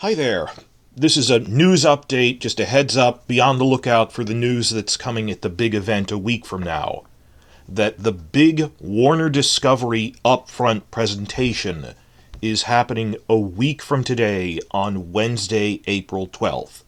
Hi there. This is a news update, just a heads up, be on the lookout for the news that's coming at the big event a week from now. That the big Warner Discovery Upfront presentation is happening a week from today on Wednesday, April 12th.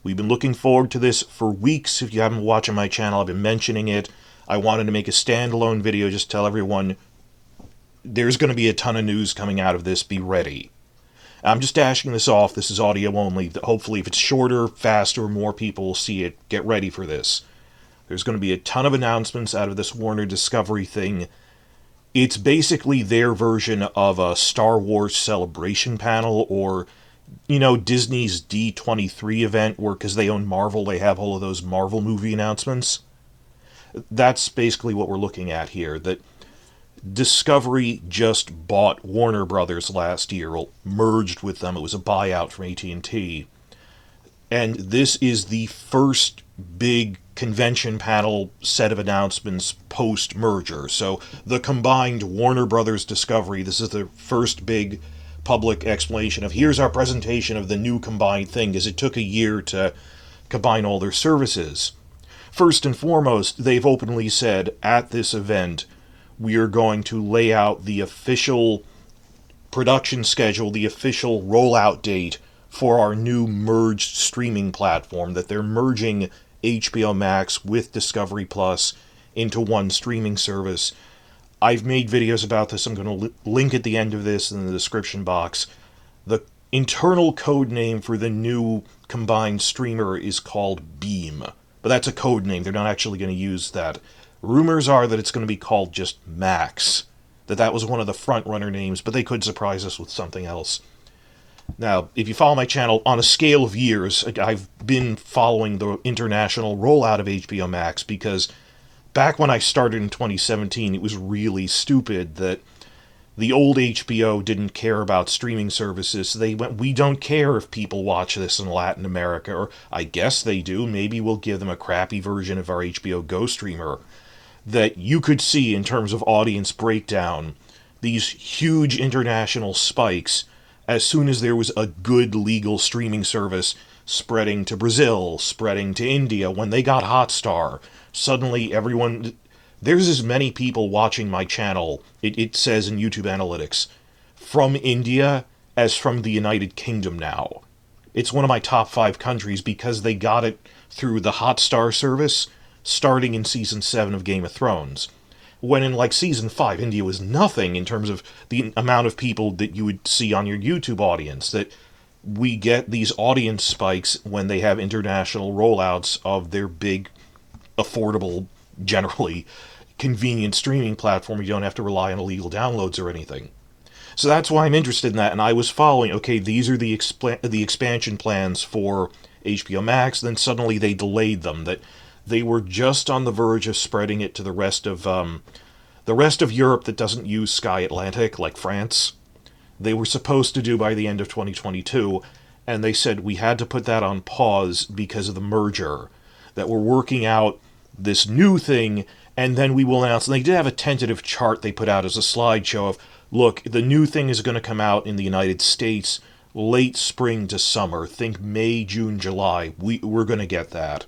We've been looking forward to this for weeks. If you haven't been watching my channel, I've been mentioning it. I wanted to make a standalone video, just tell everyone there's going to be a ton of news coming out of this, be ready. I'm just dashing this off. This is audio only. Hopefully, if it's shorter, faster, more people will see it. Get ready for this. There's going to be a ton of announcements out of this Warner Discovery thing. It's basically their version of a Star Wars Celebration panel or, Disney's D23 event where, because they own Marvel, they have all of those Marvel movie announcements. That's basically what we're looking at here. That Discovery just bought Warner Brothers last year, or merged with them. It was a buyout from AT&T. And this is the first big convention panel set of announcements post-merger. So the combined Warner Brothers Discovery, this is the first big public explanation of here's our presentation of the new combined thing, because it took a year to combine all their services. First and foremost, they've openly said at this event, we are going to lay out the official production schedule, the official rollout date for our new merged streaming platform, that they're merging HBO Max with Discovery Plus into one streaming service. I've made videos about this. I'm going to link at the end of this in the description box. The internal code name for the new combined streamer is called Beam, but that's a code name. They're not actually going to use that. Rumors are that it's going to be called just Max, that was one of the front-runner names, but they could surprise us with something else. Now, if you follow my channel, on a scale of years, I've been following the international rollout of HBO Max, because back when I started in 2017, it was really stupid that the old HBO didn't care about streaming services. They went, we don't care if people watch this in Latin America, or I guess they do. Maybe we'll give them a crappy version of our HBO Go streamer. That you could see in terms of audience breakdown, these huge international spikes as soon as there was a good legal streaming service spreading to Brazil, spreading to India. When they got Hotstar, suddenly there's as many people watching my channel, it says in YouTube Analytics, from India as from the United Kingdom now. It's one of my top 5 countries because they got it through the Hotstar service, starting in Season 7 of Game of Thrones. When in, Season 5, India was nothing in terms of the amount of people that you would see on your YouTube audience. That we get these audience spikes when they have international rollouts of their big, affordable, generally convenient streaming platform. You don't have to rely on illegal downloads or anything. So that's why I'm interested in that, and I was following, okay, these are the expansion plans for HBO Max, then suddenly they delayed them. That they were just on the verge of spreading it to the rest of Europe that doesn't use Sky Atlantic, like France. They were supposed to do by the end of 2022, and they said we had to put that on pause because of the merger, that we're working out this new thing, and then we will announce. And they did have a tentative chart they put out as a slideshow of, look, the new thing is going to come out in the United States late spring to summer. Think May, June, July. We're going to get that.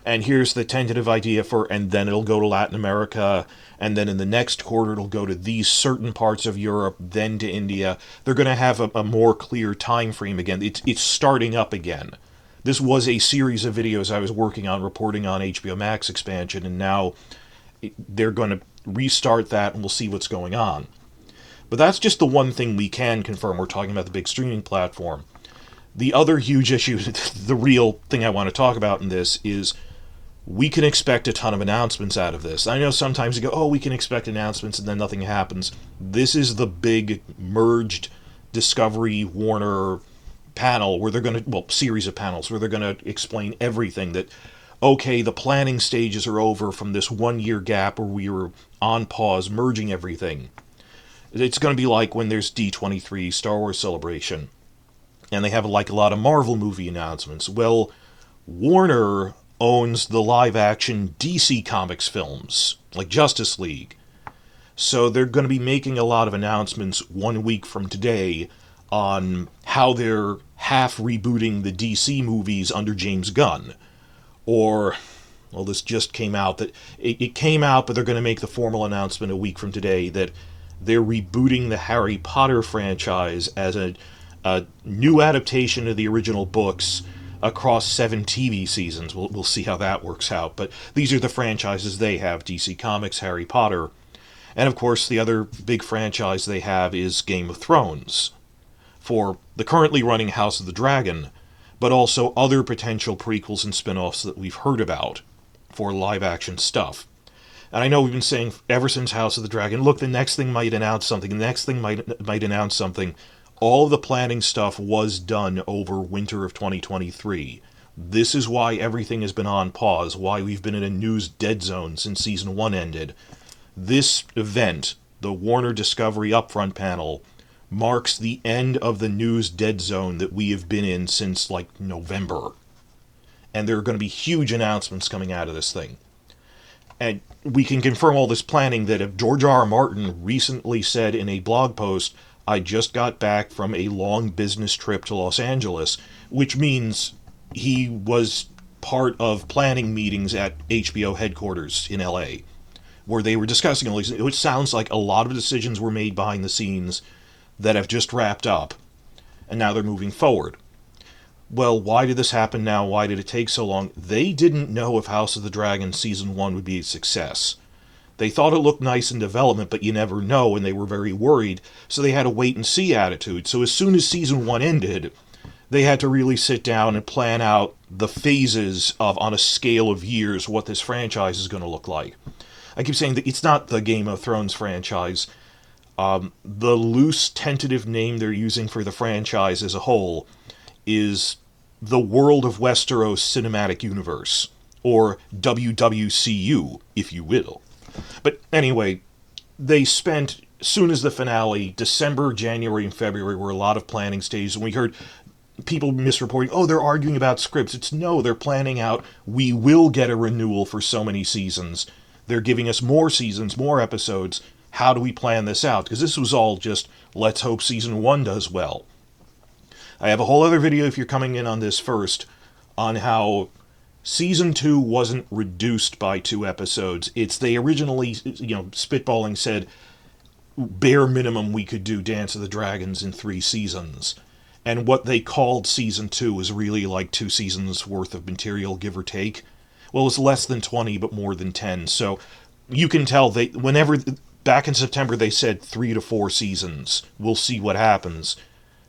And here's the tentative idea for, and then it'll go to Latin America, and then in the next quarter it'll go to these certain parts of Europe, then to India. They're going to have a more clear time frame again. It's starting up again. This was a series of videos I was working on, reporting on HBO Max expansion, and now they're going to restart that, and we'll see what's going on. But that's just the one thing we can confirm. We're talking about the big streaming platform. The other huge issue, the real thing I want to talk about in this, is we can expect a ton of announcements out of this. I know sometimes you go, oh, we can expect announcements, and then nothing happens. This is the big merged Discovery Warner panel where they're going to, series of panels where they're going to explain everything. That, okay, the planning stages are over from this 1-year gap where we were on pause, merging everything. It's going to be like when there's D23, Star Wars Celebration, and they have a lot of Marvel movie announcements. Well, Warner owns the live-action DC Comics films, like Justice League. So they're going to be making a lot of announcements 1 week from today on how they're half rebooting the DC movies under James Gunn. Or, well, this just came out that it came out, but they're going to make the formal announcement a week from today that they're rebooting the Harry Potter franchise as a new adaptation of the original books across 7 TV seasons. We'll see how that works out. But these are the franchises they have: DC Comics, Harry Potter, and of course the other big franchise they have is Game of Thrones, for the currently running House of the Dragon, but also other potential prequels and spin-offs that we've heard about for live-action stuff. And I know we've been saying ever since House of the Dragon, look, the next thing might announce something, the next thing might announce something. All of the planning stuff was done over winter of 2023. This is why everything has been on pause, why we've been in a news dead zone since Season 1 ended. This event, the Warner Discovery Upfront panel, marks the end of the news dead zone that we have been in since, like, November. And there are going to be huge announcements coming out of this thing. And we can confirm all this planning that if George R. R. Martin recently said in a blog post, I just got back from a long business trip to Los Angeles, which means he was part of planning meetings at HBO headquarters in LA, where they were discussing all these. It sounds like a lot of decisions were made behind the scenes that have just wrapped up, and now they're moving forward. Well, why did this happen now? Why did it take so long? They didn't know if House of the Dragon Season 1 would be a success. They thought it looked nice in development, but you never know, and they were very worried, so they had a wait-and-see attitude. So as soon as Season 1 ended, they had to really sit down and plan out the phases of, on a scale of years, what this franchise is going to look like. I keep saying that it's not the Game of Thrones franchise. The loose, tentative name they're using for the franchise as a whole is the World of Westeros Cinematic Universe, or WWCU, if you will. But anyway, they spent, soon as the finale, December, January, and February were a lot of planning stages, and we heard people misreporting, oh, they're arguing about scripts. It's no, they're planning out, we will get a renewal for so many seasons. They're giving us more seasons, more episodes. How do we plan this out? Because this was all just, let's hope Season 1 does well. I have a whole other video, if you're coming in on this first, on how Season 2 wasn't reduced by 2 episodes. It's, they originally, spitballing said, bare minimum we could do Dance of the Dragons in 3 seasons. And what they called Season 2 was really like 2 seasons worth of material, give or take. Well, it was less than 20, but more than 10. So you can tell they, whenever, back in September, they said 3 to 4 seasons. We'll see what happens.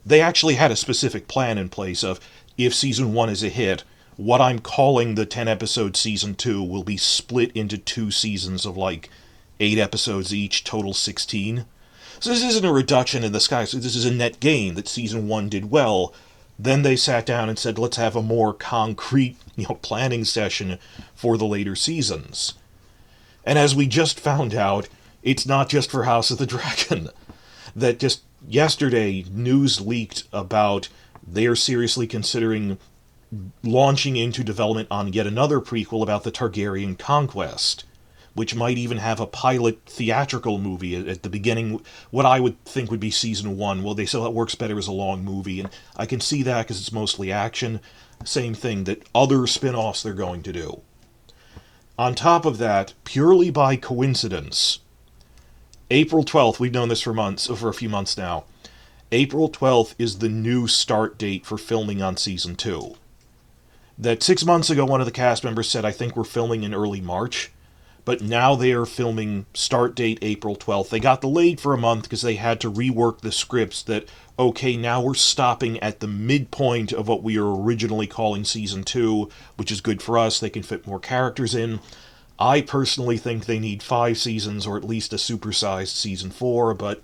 They actually had a specific plan in place of, if Season 1 is a hit, what I'm calling the 10-episode Season 2 will be split into 2 seasons of, like, 8 episodes each, total 16. So this isn't a reduction in the sky, so this is a net gain that Season 1 did well. Then they sat down and said, let's have a more concrete, planning session for the later seasons. And as we just found out, it's not just for House of the Dragon. That just yesterday, news leaked about they are seriously considering launching into development on yet another prequel about the Targaryen Conquest, which might even have a pilot theatrical movie at the beginning, what I would think would be Season 1. Well, they say that works better as a long movie, and I can see that because it's mostly action. Same thing, that other spin-offs they're going to do. On top of that, purely by coincidence, April 12th, we've known this for a few months now, April 12th is the new start date for filming on Season 2. That 6 months ago, one of the cast members said, I think we're filming in early March. But now they are filming start date April 12th. They got delayed for a month because they had to rework the scripts that, okay, now we're stopping at the midpoint of what we were originally calling Season 2, which is good for us. They can fit more characters in. I personally think they need 5 seasons, or at least a supersized Season 4, but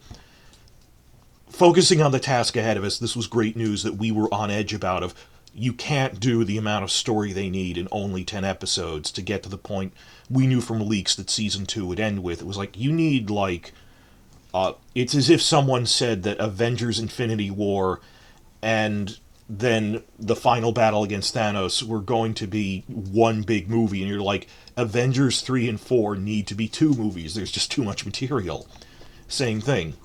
focusing on the task ahead of us, this was great news that we were on edge about of, you can't do the amount of story they need in only 10 episodes to get to the point we knew from leaks that Season 2 would end with. It was like, you need, it's as if someone said that Avengers Infinity War and then the final battle against Thanos were going to be one big movie, and you're like, Avengers 3 and 4 need to be 2 movies. There's just too much material. Same thing.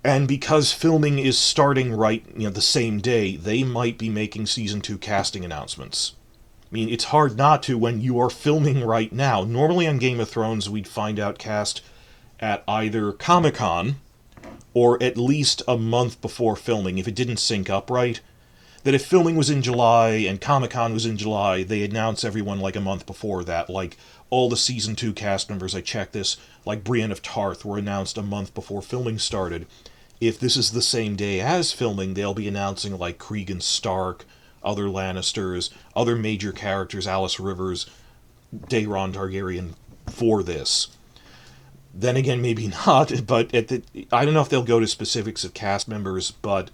And because filming is starting right, the same day, they might be making season 2 casting announcements. I mean, it's hard not to when you are filming right now. Normally on Game of Thrones, we'd find out cast at either Comic-Con or at least a month before filming if it didn't sync up right. That if filming was in July and Comic-Con was in July, they announce everyone like a month before that. Like all the season 2 cast members, I checked this, like Brienne of Tarth, were announced a month before filming started. If this is the same day as filming, they'll be announcing like Cregan Stark, other Lannisters, other major characters, Alice Rivers, Daeron Targaryen, for this. Then again, maybe not, but I don't know if they'll go to specifics of cast members, but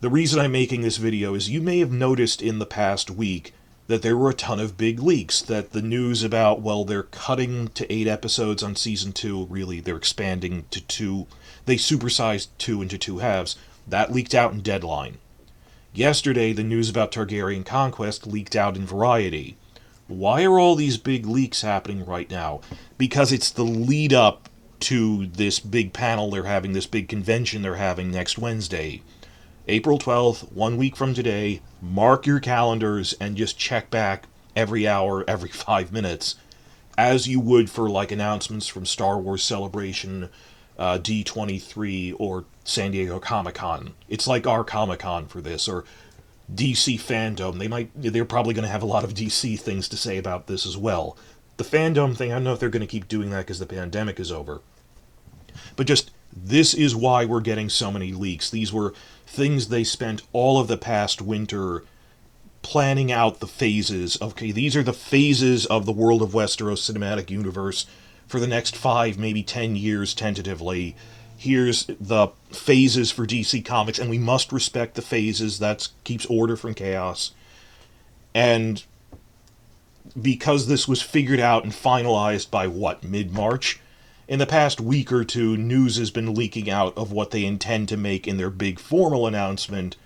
the reason I'm making this video is you may have noticed in the past week that there were a ton of big leaks, that the news about, well, they're cutting to 8 episodes on season 2, really, they're expanding to 2, they supersized 2 into 2 halves, that leaked out in Deadline. Yesterday, the news about Targaryen Conquest leaked out in Variety. Why are all these big leaks happening right now? Because it's the lead up to this big panel they're having, this big convention they're having next Wednesday. April 12th, 1 week from today, mark your calendars and just check back every hour, every 5 minutes, as you would for like announcements from Star Wars Celebration, D23, or San Diego Comic-Con. It's like our Comic-Con for this, or DC Fandom. They're probably going to have a lot of DC things to say about this as well. The Fandom thing, I don't know if they're going to keep doing that because the pandemic is over. But just, this is why we're getting so many leaks. These were things they spent all of the past winter planning out the phases. Okay, these are the phases of the World of Westeros cinematic universe for the next 5, maybe 10 years tentatively. Here's the phases for DC Comics, and we must respect the phases. That keeps order from chaos. And because this was figured out and finalized by, mid-March? In the past week or two, news has been leaking out of what they intend to make in their big formal announcement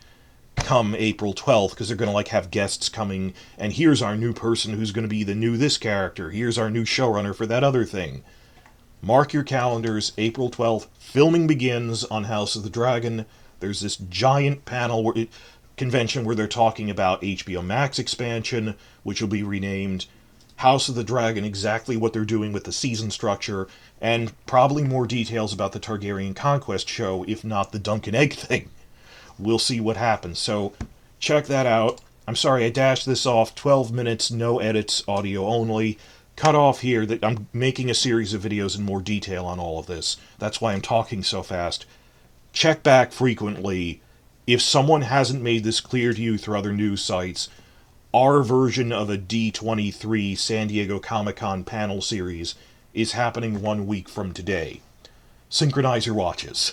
come April 12th, because they're going to have guests coming, and here's our new person who's going to be the new this character, here's our new showrunner for that other thing. Mark your calendars, April 12th, filming begins on House of the Dragon. There's this giant convention where they're talking about HBO Max expansion, which will be renamed House of the Dragon, exactly what they're doing with the season structure, and probably more details about the Targaryen Conquest show, if not the Dunk and Egg thing. We'll see what happens. So, check that out. I'm sorry, I dashed this off. 12 minutes, no edits, audio only. Cut off here. That I'm making a series of videos in more detail on all of this. That's why I'm talking so fast. Check back frequently. If someone hasn't made this clear to you through other news sites, our version of a D23 San Diego Comic-Con panel series is happening 1 week from today. Synchronize your watches.